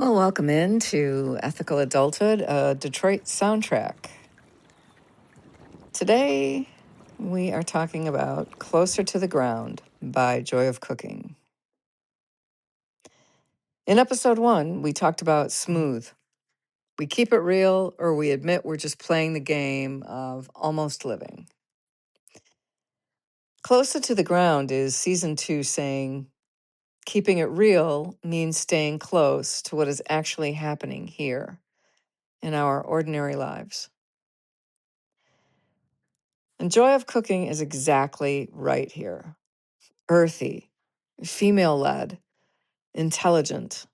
Well, welcome into Ethical Adulthood, a Detroit soundtrack. Today, we are talking about Closer to the Ground by Joy of Cooking. In episode 1, we talked about smooth. We keep it real, or we admit we're just playing the game of almost living. Closer to the Ground is season 2 saying, keeping it real means staying close to what is actually happening here in our ordinary lives. And Joy of Cooking is exactly right here. Earthy, female-led, intelligent,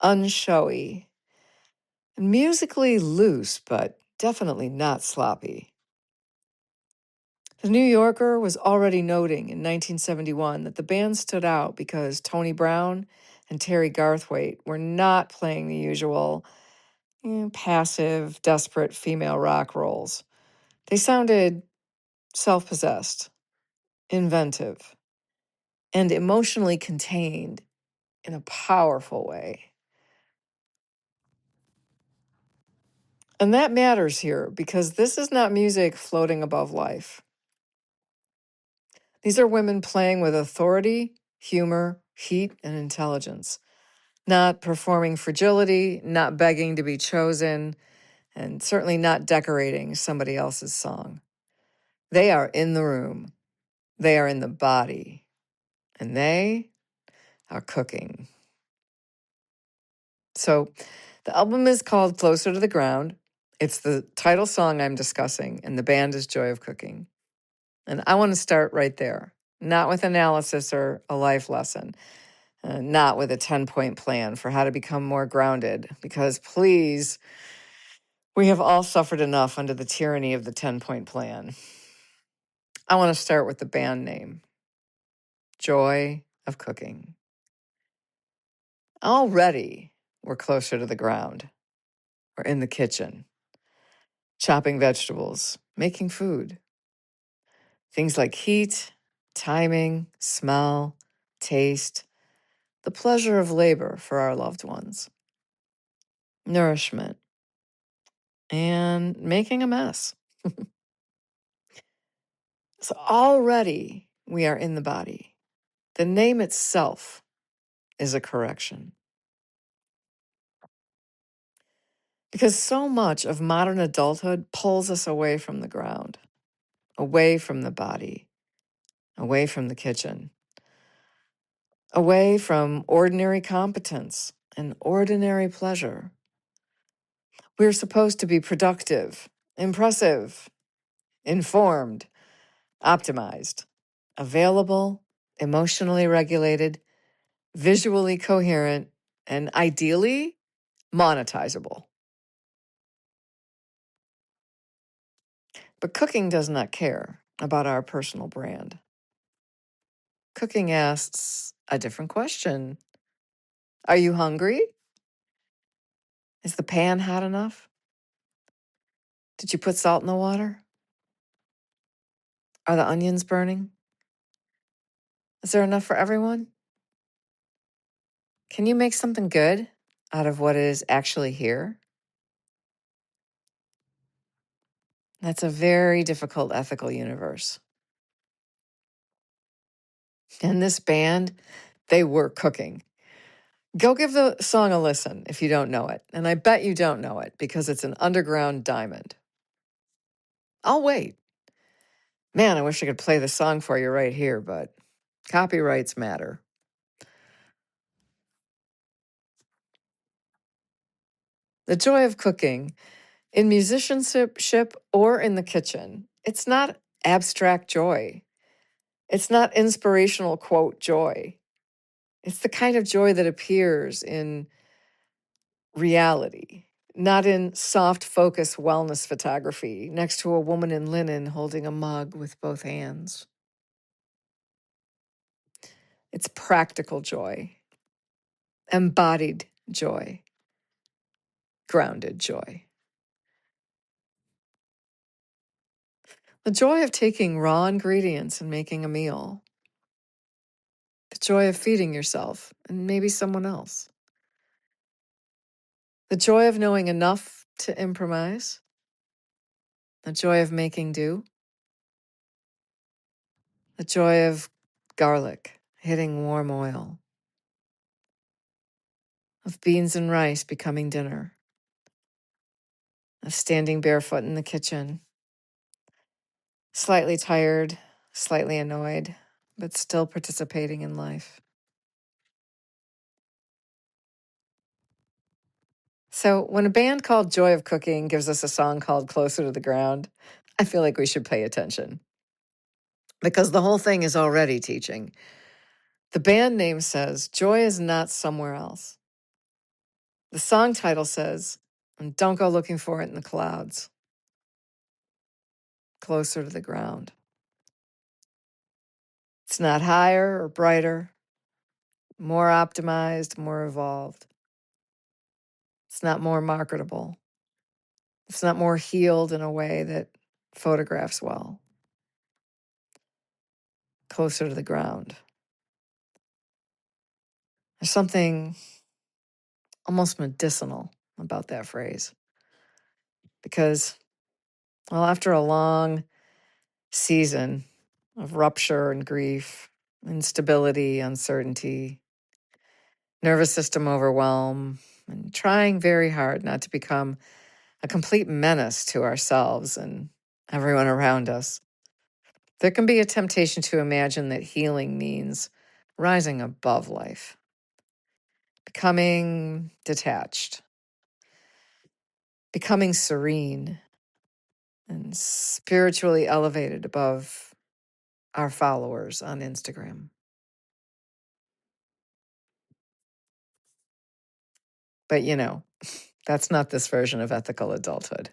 unshowy, and musically loose, but definitely not sloppy. The New Yorker was already noting in 1971 that the band stood out because Tony Brown and Terry Garthwaite were not playing the usual passive, desperate female rock roles. They sounded self-possessed, inventive, and emotionally contained in a powerful way. And that matters here because this is not music floating above life. These are women playing with authority, humor, heat, and intelligence, not performing fragility, not begging to be chosen, and certainly not decorating somebody else's song. They are in the room, they are in the body, and they are cooking. So the album is called Closer to the Ground. It's the title song I'm discussing, and the band is Joy of Cooking. And I want to start right there, not with analysis or a life lesson, not with a 10-point plan for how to become more grounded, because please, we have all suffered enough under the tyranny of the 10-point plan. I want to start with the band name, Joy of Cooking. Already, we're closer to the ground. We're in the kitchen, chopping vegetables, making food. Things like heat, timing, smell, taste, the pleasure of labor for our loved ones, nourishment, and making a mess. So already we are in the body. The name itself is a correction. Because so much of modern adulthood pulls us away from the ground, away from the body, away from the kitchen, away from ordinary competence and ordinary pleasure. We're supposed to be productive, impressive, informed, optimized, available, emotionally regulated, visually coherent, and ideally monetizable. But cooking does not care about our personal brand. Cooking asks a different question. Are you hungry? Is the pan hot enough? Did you put salt in the water? Are the onions burning? Is there enough for everyone? Can you make something good out of what is actually here? That's a very difficult ethical universe. And this band, they were cooking. Go give the song a listen if you don't know it. And I bet you don't know it because it's an underground diamond. I'll wait. Man, I wish I could play the song for you right here, but copyrights matter. The joy of cooking, in musicianship or in the kitchen, it's not abstract joy. It's not inspirational quote joy. It's the kind of joy that appears in reality, not in soft focus wellness photography next to a woman in linen holding a mug with both hands. It's practical joy, embodied joy, grounded joy. The joy of taking raw ingredients and making a meal. The joy of feeding yourself and maybe someone else. The joy of knowing enough to improvise, the joy of making do, the joy of garlic hitting warm oil, of beans and rice becoming dinner, of standing barefoot in the kitchen, slightly tired, slightly annoyed, but still participating in life. So when a band called Joy of Cooking gives us a song called Closer to the Ground, I feel like we should pay attention because the whole thing is already teaching. The band name says, joy is not somewhere else. The song title says, and don't go looking for it in the clouds, closer to the ground. It's not higher or brighter, more optimized, more evolved. It's not more marketable. It's not more healed in a way that photographs well. Closer to the ground. There's something almost medicinal about that phrase. Because, well, after a long season of rupture and grief, instability, uncertainty, nervous system overwhelm, and trying very hard not to become a complete menace to ourselves and everyone around us, there can be a temptation to imagine that healing means rising above life, becoming detached, becoming serene, and spiritually elevated above our followers on Instagram. But that's not this version of ethical adulthood.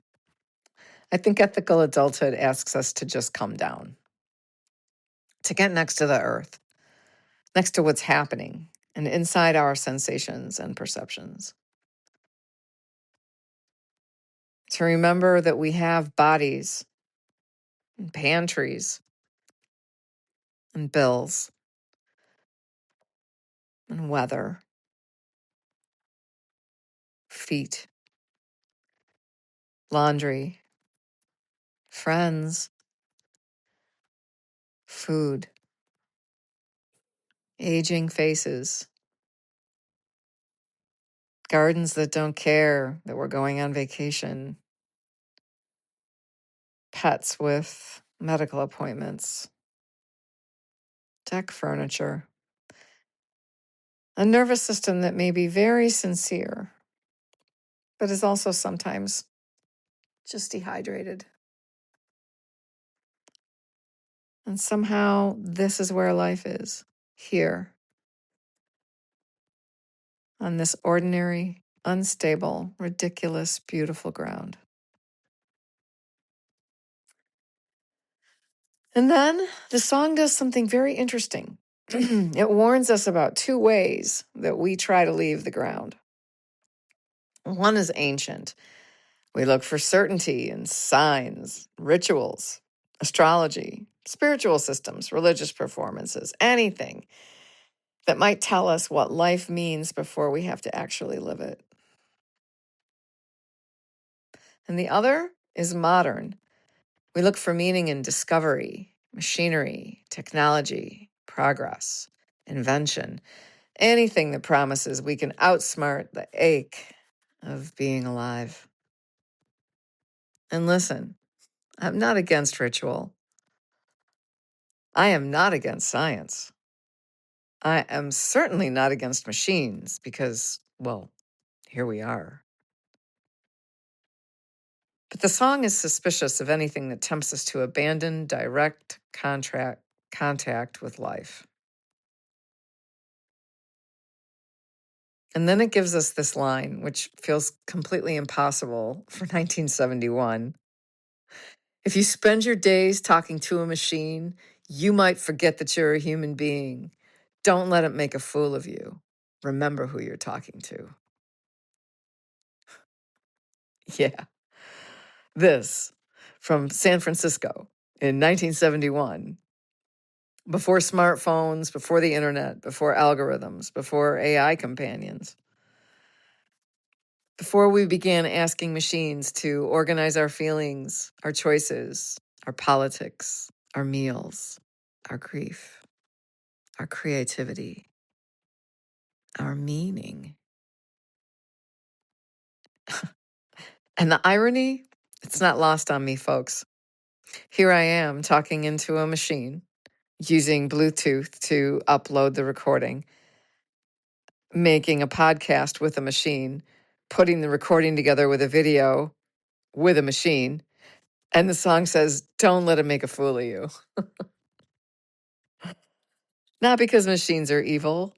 I think ethical adulthood asks us to just come down, to get next to the earth, next to what's happening, and inside our sensations and perceptions. To remember that we have bodies and pantries and bills and weather, feet, laundry, friends, food, aging faces, gardens that don't care that we're going on vacation, pets with medical appointments, deck furniture, a nervous system that may be very sincere, but is also sometimes just dehydrated. And somehow this is where life is, here, on this ordinary, unstable, ridiculous, beautiful ground. And then the song does something very interesting. It warns us about two ways that we try to leave the ground. One is ancient. We look for certainty in signs, rituals, astrology, spiritual systems, religious performances, anything that might tell us what life means before we have to actually live it. And the other is modern. We look for meaning in discovery, machinery, technology, progress, invention, anything that promises we can outsmart the ache of being alive. And listen, I'm not against ritual. I am not against science. I am certainly not against machines because, well, here we are. But the song is suspicious of anything that tempts us to abandon direct contact with life. And then it gives us this line, which feels completely impossible for 1971. If you spend your days talking to a machine, you might forget that you're a human being. Don't let it make a fool of you. Remember who you're talking to. Yeah. This from San Francisco in 1971. Before smartphones, before the internet, before algorithms, before AI companions. Before we began asking machines to organize our feelings, our choices, our politics, our meals, our grief, our creativity, our meaning. And the irony, it's not lost on me, folks. Here I am talking into a machine, using Bluetooth to upload the recording, making a podcast with a machine, putting the recording together with a video with a machine. And the song says, "Don't let it make a fool of you." Not because machines are evil,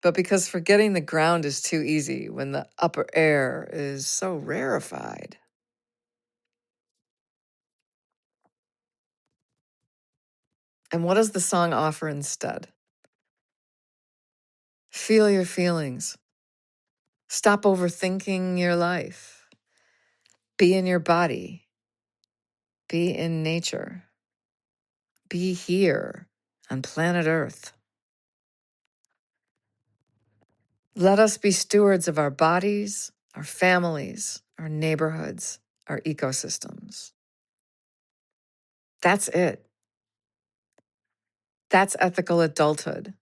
but because forgetting the ground is too easy when the upper air is so rarefied. And what does the song offer instead? Feel your feelings. Stop overthinking your life. Be in your body. Be in nature. Be here on planet Earth. Let us be stewards of our bodies, our families, our neighborhoods, our ecosystems. That's it. That's ethical adulthood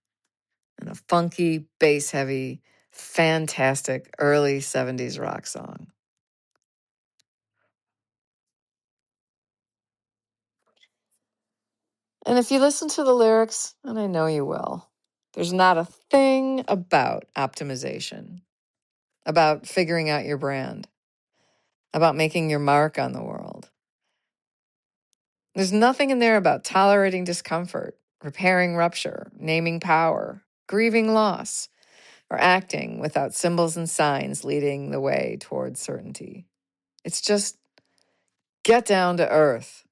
and a funky, bass heavy, fantastic early 70s rock song. And if you listen to the lyrics, and I know you will, there's not a thing about optimization, about figuring out your brand, about making your mark on the world. There's nothing in there about tolerating discomfort, repairing rupture, naming power, grieving loss, or acting without symbols and signs leading the way towards certainty. It's just get down to earth.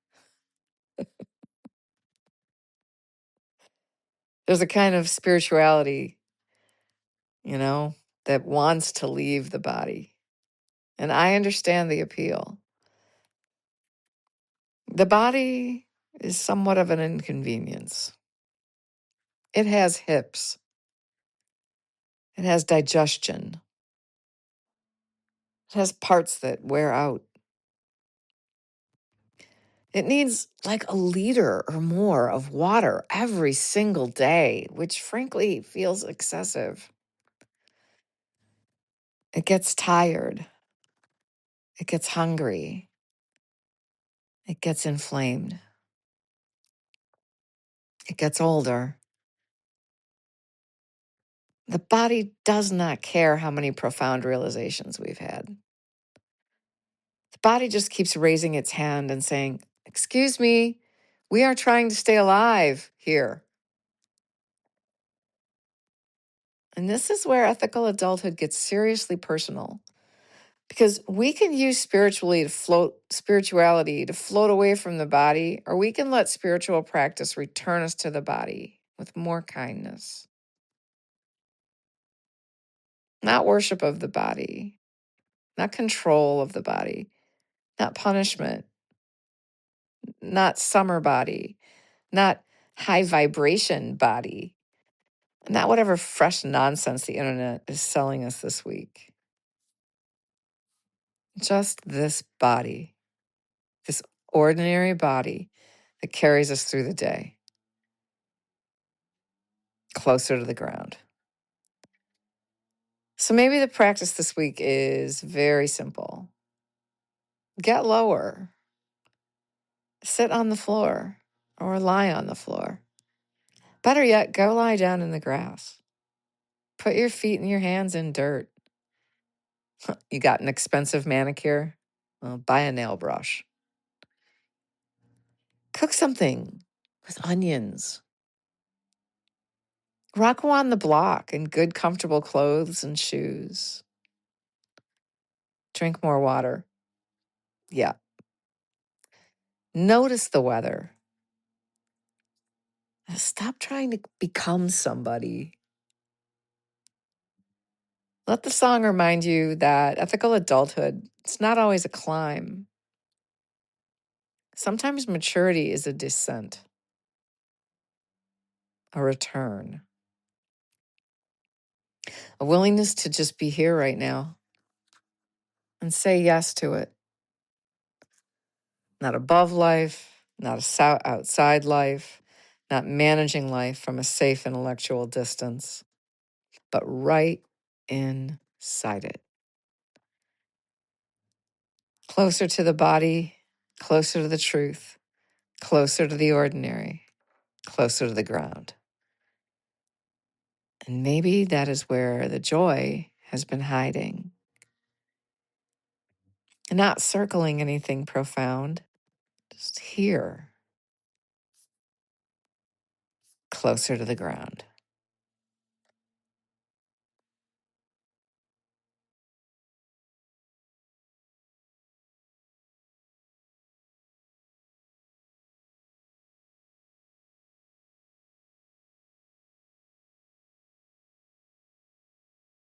There's a kind of spirituality, that wants to leave the body. And I understand the appeal. The body is somewhat of an inconvenience. It has hips. It has digestion. It has parts that wear out. It needs like a liter or more of water every single day, which frankly feels excessive. It gets tired. It gets hungry. It gets inflamed. It gets older. The body does not care how many profound realizations we've had. The body just keeps raising its hand and saying, "Excuse me, we are trying to stay alive here." And this is where ethical adulthood gets seriously personal. Because we can use spirituality to float away from the body, or we can let spiritual practice return us to the body with more kindness. Not worship of the body, not control of the body, not punishment, not summer body, not high vibration body, not whatever fresh nonsense the internet is selling us this week. Just this body, this ordinary body that carries us through the day, closer to the ground. So maybe the practice this week is very simple. Get lower. Sit on the floor or lie on the floor. Better yet, go lie down in the grass. Put your feet and your hands in dirt. You got an expensive manicure? Well, buy a nail brush. Cook something with onions. Rock on the block in good, comfortable clothes and shoes. Drink more water. Yeah. Notice the weather. Stop trying to become somebody. Let the song remind you that ethical adulthood, it's not always a climb. Sometimes maturity is a descent, a return, a willingness to just be here right now, and say yes to it. Not above life, not outside life, not managing life from a safe intellectual distance, but right inside it. Closer to the body, closer to the truth, closer to the ordinary, closer to the ground. And maybe that is where the joy has been hiding. And not circling anything profound, just here, closer to the ground.